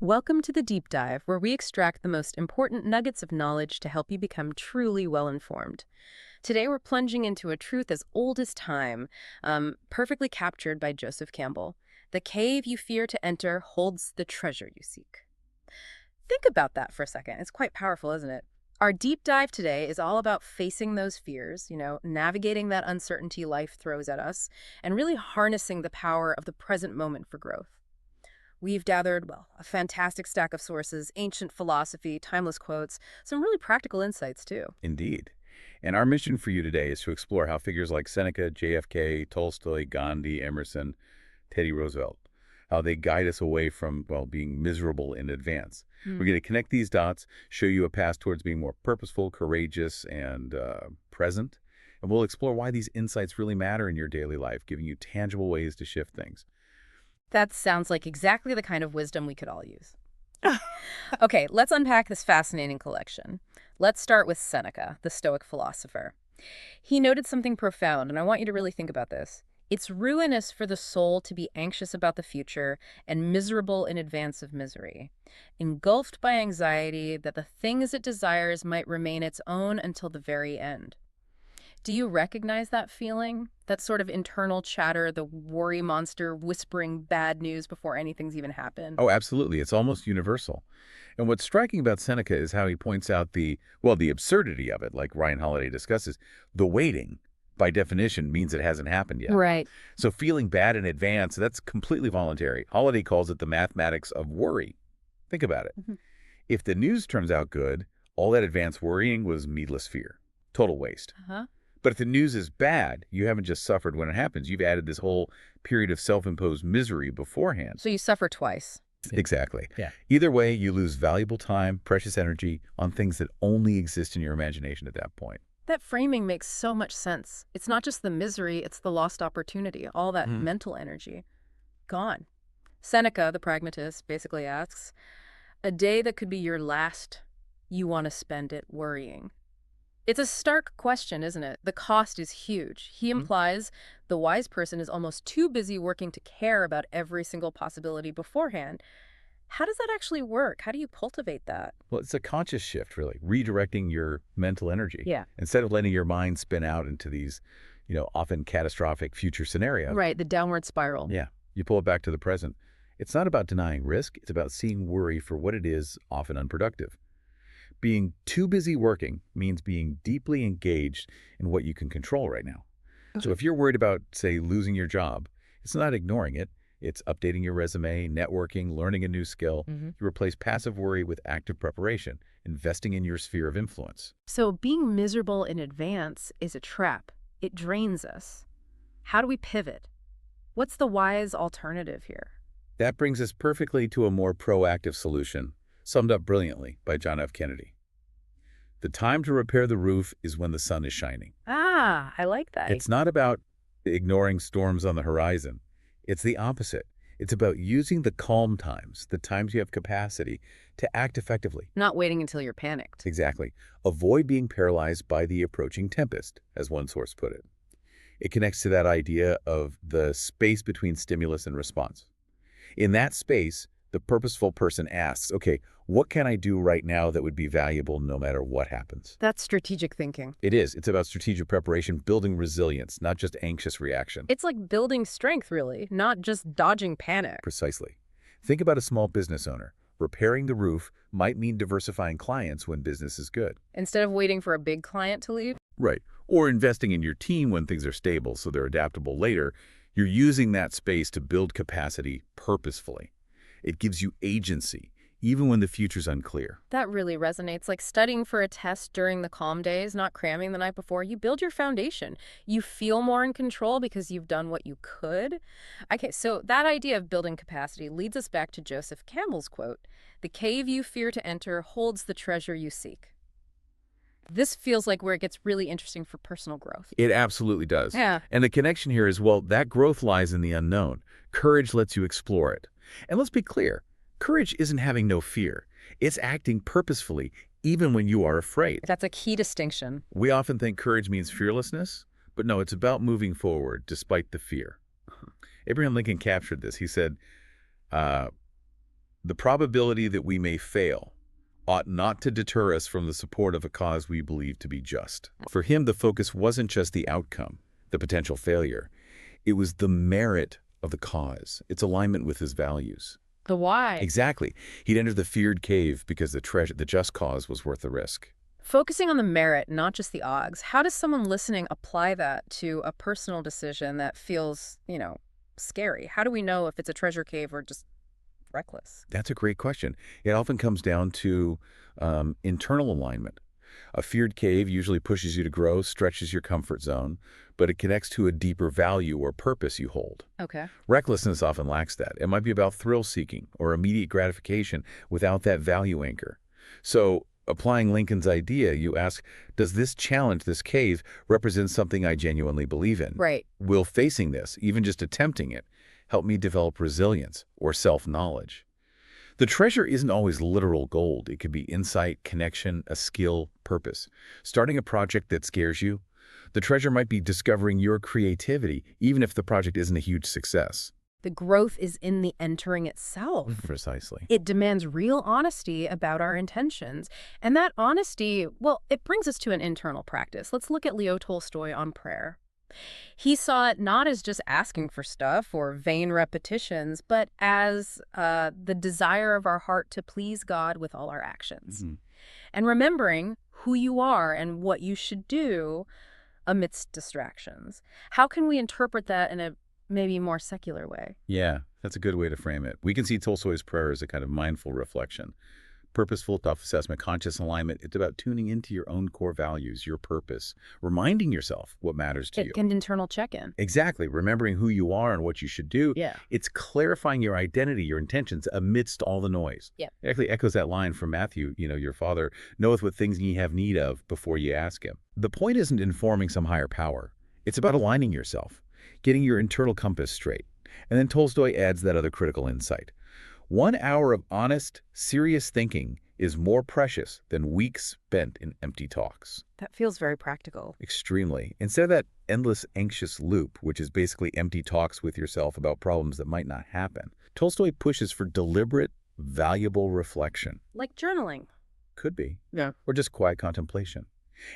Welcome to the Deep Dive, where we extract the most important nuggets of knowledge to help you become truly well-informed. Today, we're plunging into a truth as old as time, perfectly captured by Joseph Campbell. The cave you fear to enter holds the treasure you seek. Think about that for a second. It's quite powerful, isn't it? Our deep dive today is all about facing those fears, navigating that uncertainty life throws at us, and really harnessing the power of the present moment for growth. We've gathered, well, a fantastic stack of sources, ancient philosophy, timeless quotes, some really practical insights, too. Indeed. And our mission for you today is to explore how figures like Seneca, JFK, Tolstoy, Gandhi, Emerson, Teddy Roosevelt, how they guide us away from, well, being miserable in advance. We're going to connect these dots, show you a path towards being more purposeful, courageous, and present. And we'll explore why these insights really matter in your daily life, giving you tangible ways to shift things. That sounds like exactly the kind of wisdom we could all use. Okay, let's unpack this fascinating collection. Let's start with Seneca, the Stoic philosopher. He noted something profound, and I want you to really think about this. It's ruinous for the soul to be anxious about the future and miserable in advance of misery, engulfed by anxiety that the things it desires might remain its own until the very end. Do you recognize that feeling? That sort of internal chatter, the worry monster whispering bad news before anything's even happened? Oh, absolutely. It's almost universal. And what's striking about Seneca is how he points out the absurdity of it, like Ryan Holiday discusses. The waiting, by definition, means it hasn't happened yet. Right. So feeling bad in advance, that's completely voluntary. Holiday calls it the mathematics of worry. Think about it. If the news turns out good, all that advanced worrying was needless fear. Total waste. Uh-huh. But if the news is bad, you haven't just suffered when it happens. You've added this whole period of self-imposed misery beforehand. So you suffer twice. Exactly. Yeah. Either way, you lose valuable time, precious energy on things that only exist in your imagination at that point. That framing makes so much sense. It's not just the misery, it's the lost opportunity, all that mental energy. Gone. Seneca, the pragmatist, basically asks, a day that could be your last, you want to spend it worrying. It's a stark question, isn't it? The cost is huge. He implies the wise person is almost too busy working to care about every single possibility beforehand. How does that actually work? How do you cultivate that? Well, it's a conscious shift, really, redirecting your mental energy. Yeah. Instead of letting your mind spin out into these, often catastrophic future scenarios. Right, the downward spiral. Yeah. You pull it back to the present. It's not about denying risk. It's about seeing worry for what it is, often unproductive. Being too busy working means being deeply engaged in what you can control right now. So if you're worried about, say, losing your job, it's not ignoring it. It's updating your resume, networking, learning a new skill. You replace passive worry with active preparation, investing in your sphere of influence. So being miserable in advance is a trap. It drains us. How do we pivot? What's the wise alternative here? That brings us perfectly to a more proactive solution, summed up brilliantly by John F. Kennedy. The time to repair the roof is when the sun is shining. Ah, I like that. It's not about ignoring storms on the horizon. It's the opposite. It's about using the calm times, the times you have capacity, to act effectively. Not waiting until you're panicked. Exactly. Avoid being paralyzed by the approaching tempest, as one source put it. It connects to that idea of the space between stimulus and response. In that space, the purposeful person asks, okay, what can I do right now that would be valuable no matter what happens? That's strategic thinking. It is. It's about strategic preparation, building resilience, not just anxious reaction. It's like building strength, really, not just dodging panic. Precisely. Think about a small business owner. Repairing the roof might mean diversifying clients when business is good. Instead of waiting for a big client to leave. Right. Or investing in your team when things are stable so they're adaptable later. You're using that space to build capacity purposefully. It gives you agency, even when the future's unclear. That really resonates, like studying for a test during the calm days, not cramming the night before. You build your foundation. You feel more in control because you've done what you could. Okay, so that idea of building capacity leads us back to Joseph Campbell's quote, "The cave you fear to enter holds the treasure you seek." This feels like where it gets really interesting for personal growth. It absolutely does. Yeah. And the connection here is, well, that growth lies in the unknown. Courage lets you explore it. And let's be clear, courage isn't having no fear. It's acting purposefully, even when you are afraid. That's a key distinction. We often think courage means fearlessness, but no, it's about moving forward despite the fear. Abraham Lincoln captured this. He said, The probability that we may fail ought not to deter us from the support of a cause we believe to be just. For him, the focus wasn't just the outcome, the potential failure. It was the merit of the cause, its alignment with his values. The why. Exactly. He'd entered the feared cave because the just cause was worth the risk. Focusing on the merit, not just the odds. How does someone listening apply that to a personal decision that feels, scary? How do we know if it's a treasure cave or just reckless? That's a great question. It often comes down to internal alignment. A feared cave usually pushes you to grow, stretches your comfort zone, but it connects to a deeper value or purpose you hold. Okay. Recklessness often lacks that. It might be about thrill-seeking or immediate gratification without that value anchor. So, applying Lincoln's idea, you ask, does this challenge, this cave, represent something I genuinely believe in? Right. Will facing this, even just attempting it, help me develop resilience or self-knowledge? The treasure isn't always literal gold. It could be insight, connection, a skill, purpose. Starting a project that scares you, the treasure might be discovering your creativity, even if the project isn't a huge success. The growth is in the entering itself. Precisely. It demands real honesty about our intentions. And that honesty, well, it brings us to an internal practice. Let's look at Leo Tolstoy on prayer. He saw it not as just asking for stuff or vain repetitions, but as the desire of our heart to please God with all our actions. Mm-hmm. And remembering who you are and what you should do amidst distractions. How can we interpret that in a maybe more secular way? Yeah, that's a good way to frame it. We can see Tolstoy's prayer as a kind of mindful reflection. Purposeful self-assessment, conscious alignment. It's about tuning into your own core values, your purpose, reminding yourself what matters to you. An internal check-in. Exactly. Remembering who you are and what you should do. Yeah. It's clarifying your identity, your intentions amidst all the noise. Yeah. It actually echoes that line from Matthew, your father knoweth what things ye have need of before ye ask him. The point isn't informing some higher power. It's about aligning yourself, getting your internal compass straight. And then Tolstoy adds that other critical insight. 1 hour of honest, serious thinking is more precious than weeks spent in empty talks. That feels very practical. Extremely. Instead of that endless anxious loop, which is basically empty talks with yourself about problems that might not happen, Tolstoy pushes for deliberate, valuable reflection. Like journaling. Could be. Yeah. Or just quiet contemplation.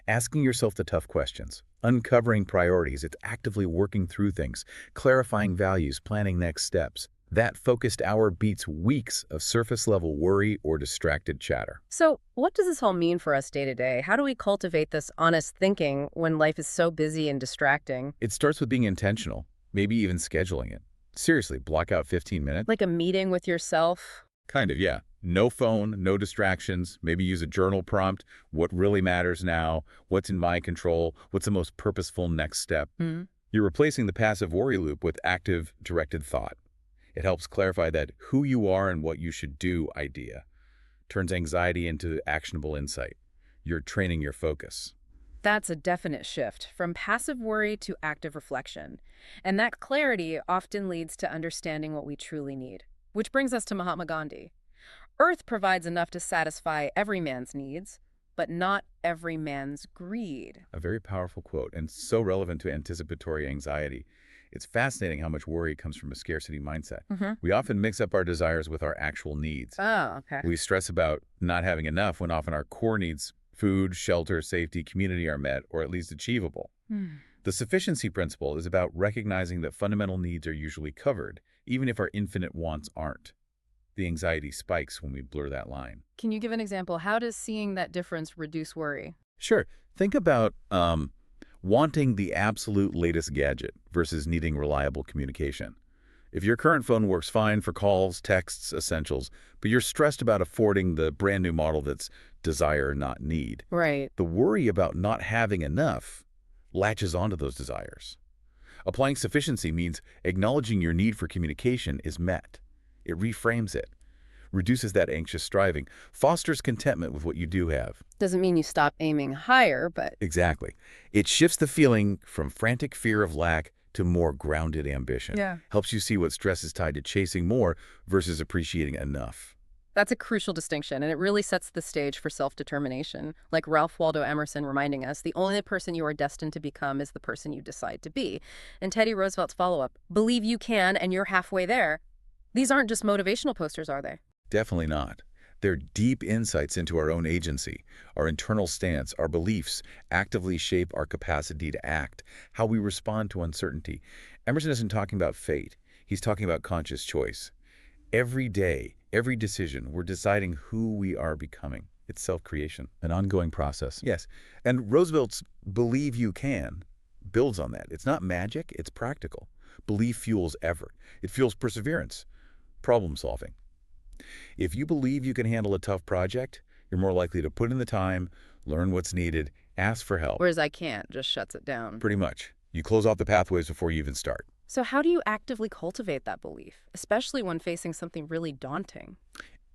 Asking yourself the tough questions, uncovering priorities, it's actively working through things, clarifying values, planning next steps. That focused hour beats weeks of surface-level worry or distracted chatter. So what does this all mean for us day to day? How do we cultivate this honest thinking when life is so busy and distracting? It starts with being intentional, maybe even scheduling it. Seriously, block out 15 minutes. Like a meeting with yourself? Kind of, yeah. No phone, no distractions. Maybe use a journal prompt. What really matters now? What's in my control? What's the most purposeful next step? Mm-hmm. You're replacing the passive worry loop with active, directed thought. It helps clarify that who you are and what you should do idea. Turns anxiety into actionable insight. You're training your focus. That's a definite shift from passive worry to active reflection. And that clarity often leads to understanding what we truly need. Which brings us to Mahatma Gandhi. Earth provides enough to satisfy every man's needs, but not every man's greed. A very powerful quote, and so relevant to anticipatory anxiety. It's fascinating how much worry comes from a scarcity mindset. Mm-hmm. We often mix up our desires with our actual needs. Oh, okay. We stress about not having enough when often our core needs, food, shelter, safety, community, are met or at least achievable. The sufficiency principle is about recognizing that fundamental needs are usually covered, even if our infinite wants aren't. The anxiety spikes when we blur that line. Can you give an example? How does seeing that difference reduce worry? Sure. Think about wanting the absolute latest gadget versus needing reliable communication. If your current phone works fine for calls, texts, essentials, but you're stressed about affording the brand new model that's desire, not need, Right. the worry about not having enough latches onto those desires. Applying sufficiency means acknowledging your need for communication is met. It reframes it, reduces that anxious striving, fosters contentment with what you do have. Doesn't mean you stop aiming higher, but... Exactly. It shifts the feeling from frantic fear of lack to more grounded ambition. Yeah. Helps you see what stress is tied to chasing more versus appreciating enough. That's a crucial distinction, and it really sets the stage for self-determination. Like Ralph Waldo Emerson reminding us, the only person you are destined to become is the person you decide to be. And Teddy Roosevelt's follow-up, believe you can and you're halfway there. These aren't just motivational posters, are they? Definitely not. They're deep insights into our own agency, our internal stance, our beliefs actively shape our capacity to act, how we respond to uncertainty. Emerson isn't talking about fate. He's talking about conscious choice. Every day, every decision, we're deciding who we are becoming. It's self-creation, an ongoing process. Yes, and Roosevelt's "Believe You Can" builds on that. It's not magic, it's practical. Belief fuels effort. It fuels perseverance, problem solving. If you believe you can handle a tough project, you're more likely to put in the time, learn what's needed, ask for help. Whereas I can't just shuts it down. Pretty much. You close off the pathways before you even start. So how do you actively cultivate that belief, especially when facing something really daunting?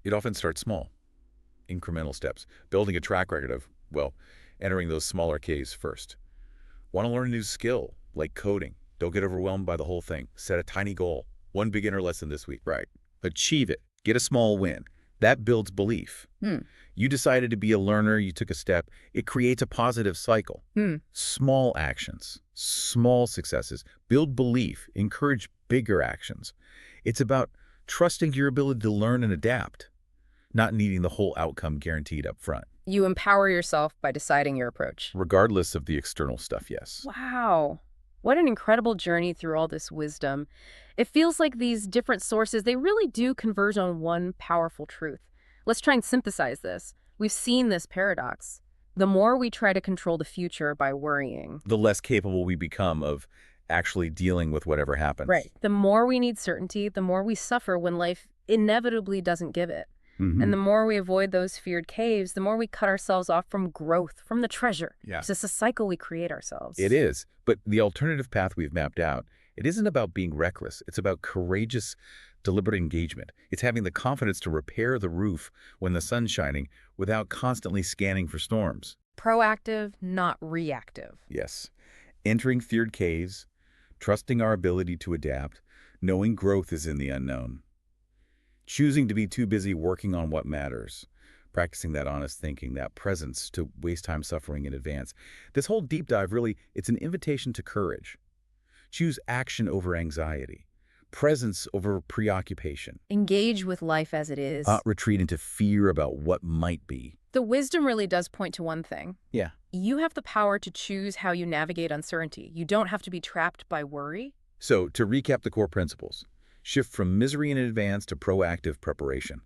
It often starts small, incremental steps, building a track record of, well, entering those smaller caves first. Want to learn a new skill, like coding? Don't get overwhelmed by the whole thing. Set a tiny goal. One beginner lesson this week. Right. Achieve it. Get a small win. That builds belief. You decided to be a learner, you took a step. It creates a positive cycle. Small actions, small successes, build belief, encourage bigger actions. It's about trusting your ability to learn and adapt, not needing the whole outcome guaranteed up front. You empower yourself by deciding your approach. Regardless of the external stuff, yes. Wow. What an incredible journey through all this wisdom. It feels like these different sources, they really do converge on one powerful truth. Let's try and synthesize this. We've seen this paradox. The more we try to control the future by worrying, The less capable we become of actually dealing with whatever happens. the more we need certainty, the more we suffer when life inevitably doesn't give it. And the more we avoid those feared caves, the more we cut ourselves off from growth, from the treasure. Yeah. It's just a cycle we create ourselves. It is. But the alternative path we've mapped out, it isn't about being reckless. It's about courageous, deliberate engagement. It's having the confidence to repair the roof when the sun's shining without constantly scanning for storms. Proactive, not reactive. Yes. Entering feared caves, trusting our ability to adapt, knowing growth is in the unknown. Choosing to be too busy working on what matters. Practicing that honest thinking, that presence to waste time suffering in advance. This whole deep dive, really, it's an invitation to courage. Choose action over anxiety. Presence over preoccupation. Engage with life as it is. Not retreat into fear about what might be. The wisdom really does point to one thing. Yeah. You have the power to choose how you navigate uncertainty. You don't have to be trapped by worry. So, to recap the core principles, shift from misery in advance to proactive preparation.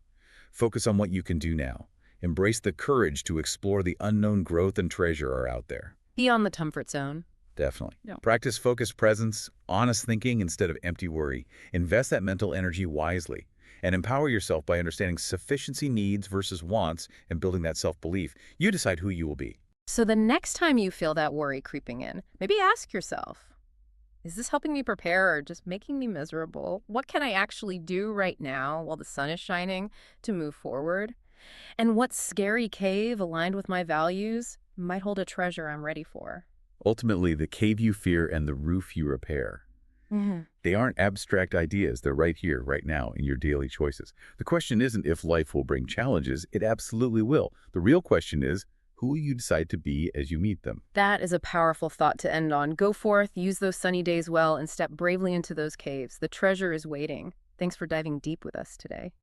Focus on what you can do now. Embrace the courage to explore the unknown growth and treasure are out there. Beyond the comfort zone. Definitely. Yeah. Practice focused presence, honest thinking instead of empty worry. Invest that mental energy wisely. And empower yourself by understanding sufficiency needs versus wants and building that self-belief. You decide who you will be. So the next time you feel that worry creeping in, maybe ask yourself, is this helping me prepare or just making me miserable? What can I actually do right now while the sun is shining to move forward? And what scary cave aligned with my values might hold a treasure I'm ready for? Ultimately, the cave you fear and the roof you repair. They aren't abstract ideas. They're right here, right now, in your daily choices. The question isn't if life will bring challenges. It absolutely will. The real question is, who will you decide to be as you meet them? That is a powerful thought to end on. Go forth, use those sunny days well, and step bravely into those caves. The treasure is waiting. Thanks for diving deep with us today.